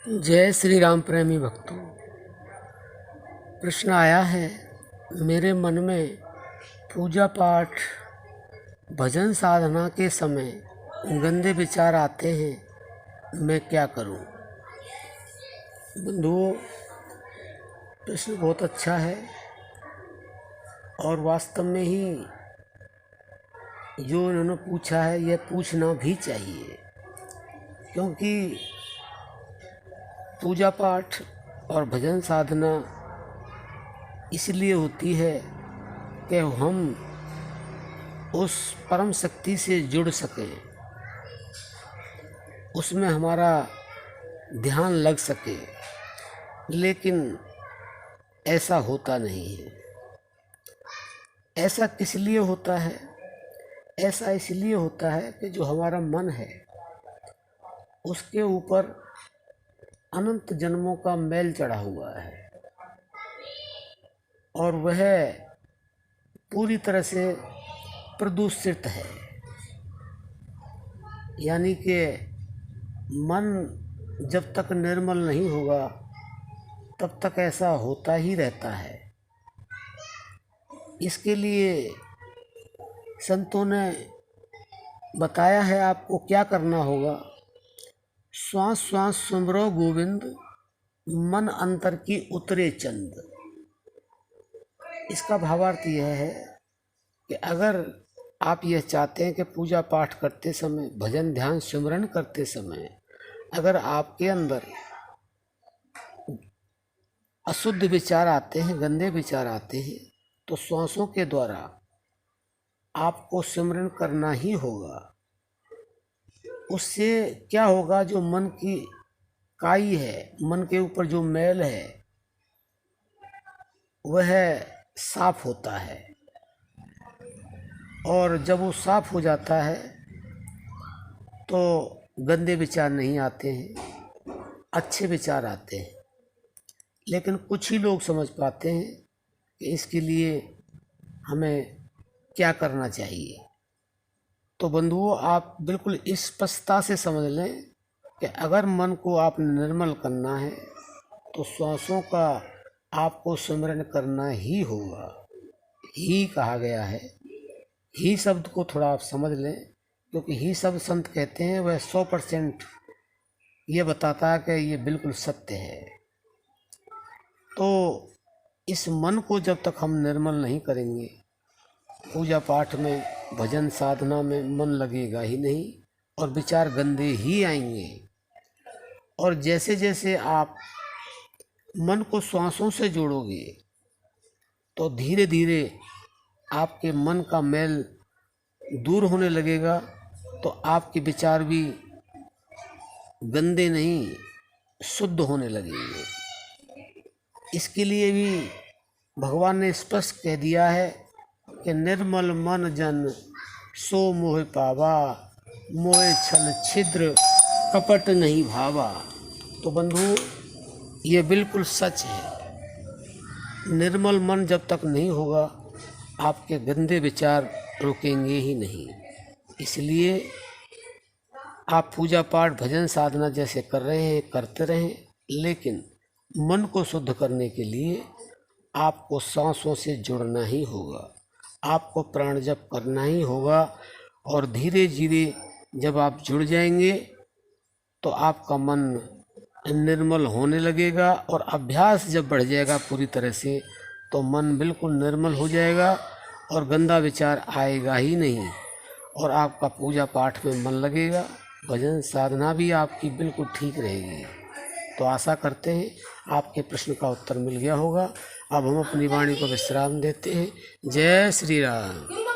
जय श्री राम प्रेमी भक्तों। प्रश्न आया है, मेरे मन में पूजा पाठ भजन साधना के समय गंदे विचार आते हैं, मैं क्या करूं? बंधुओं, प्रश्न बहुत अच्छा है और वास्तव में ही जो इन्होंने पूछा है यह पूछना भी चाहिए, क्योंकि पूजा पाठ और भजन साधना इसलिए होती है कि हम उस परम शक्ति से जुड़ सकें, उसमें हमारा ध्यान लग सके। लेकिन ऐसा होता नहीं है। ऐसा किस लिए होता है? ऐसा इसलिए होता है कि जो हमारा मन है उसके ऊपर अनंत जन्मों का मैल चढ़ा हुआ है और वह पूरी तरह से प्रदूषित है। यानी कि मन जब तक निर्मल नहीं होगा तब तक ऐसा होता ही रहता है। इसके लिए संतों ने बताया है आपको क्या करना होगा। श्वास श्वास सुमरो गोविंद, मन अंतर की उतरे चंद। इसका भावार्थ यह है कि अगर आप यह चाहते हैं कि पूजा पाठ करते समय, भजन ध्यान सिमरन करते समय अगर आपके अंदर अशुद्ध विचार आते हैं, गंदे विचार आते हैं, तो श्वासों के द्वारा आपको सिमरन करना ही होगा। उससे क्या होगा, जो मन की काई है, मन के ऊपर जो मैल है वह साफ होता है और जब वो साफ हो जाता है तो गंदे विचार नहीं आते हैं, अच्छे विचार आते हैं। लेकिन कुछ ही लोग समझ पाते हैं कि इसके लिए हमें क्या करना चाहिए। तो बंधुओं, आप बिल्कुल स्पष्टता से समझ लें कि अगर मन को आपने निर्मल करना है तो श्वासों का आपको सिमरन करना ही होगा। ही कहा गया है, ही शब्द को थोड़ा आप समझ लें, क्योंकि ही शब्द संत कहते हैं वह 100% ये बताता है कि ये बिल्कुल सत्य है। तो इस मन को जब तक हम निर्मल नहीं करेंगे, पूजा पाठ में भजन साधना में मन लगेगा ही नहीं और विचार गंदे ही आएंगे। और जैसे जैसे आप मन को श्वासों से जोड़ोगे तो धीरे धीरे आपके मन का मैल दूर होने लगेगा, तो आपके विचार भी गंदे नहीं शुद्ध होने लगेंगे। इसके लिए भी भगवान ने स्पष्ट कह दिया है कि निर्मल मन जन सो मोह पावा, मोह छल छिद्र कपट नहीं भावा। तो बंधु, ये बिल्कुल सच है। निर्मल मन जब तक नहीं होगा आपके गंदे विचार रुकेंगे ही नहीं। इसलिए आप पूजा पाठ भजन साधना जैसे कर रहे हैं करते रहें, लेकिन मन को शुद्ध करने के लिए आपको सांसों से जुड़ना ही होगा, आपको प्राण जप करना ही होगा। और धीरे धीरे जब आप जुड़ जाएंगे तो आपका मन निर्मल होने लगेगा और अभ्यास जब बढ़ जाएगा पूरी तरह से तो मन बिल्कुल निर्मल हो जाएगा और गंदा विचार आएगा ही नहीं और आपका पूजा पाठ में मन लगेगा, भजन साधना भी आपकी बिल्कुल ठीक रहेगी। तो आशा करते हैं आपके प्रश्न का उत्तर मिल गया होगा। अब हम अपनी वाणी को विश्राम देते हैं। जय श्री राम।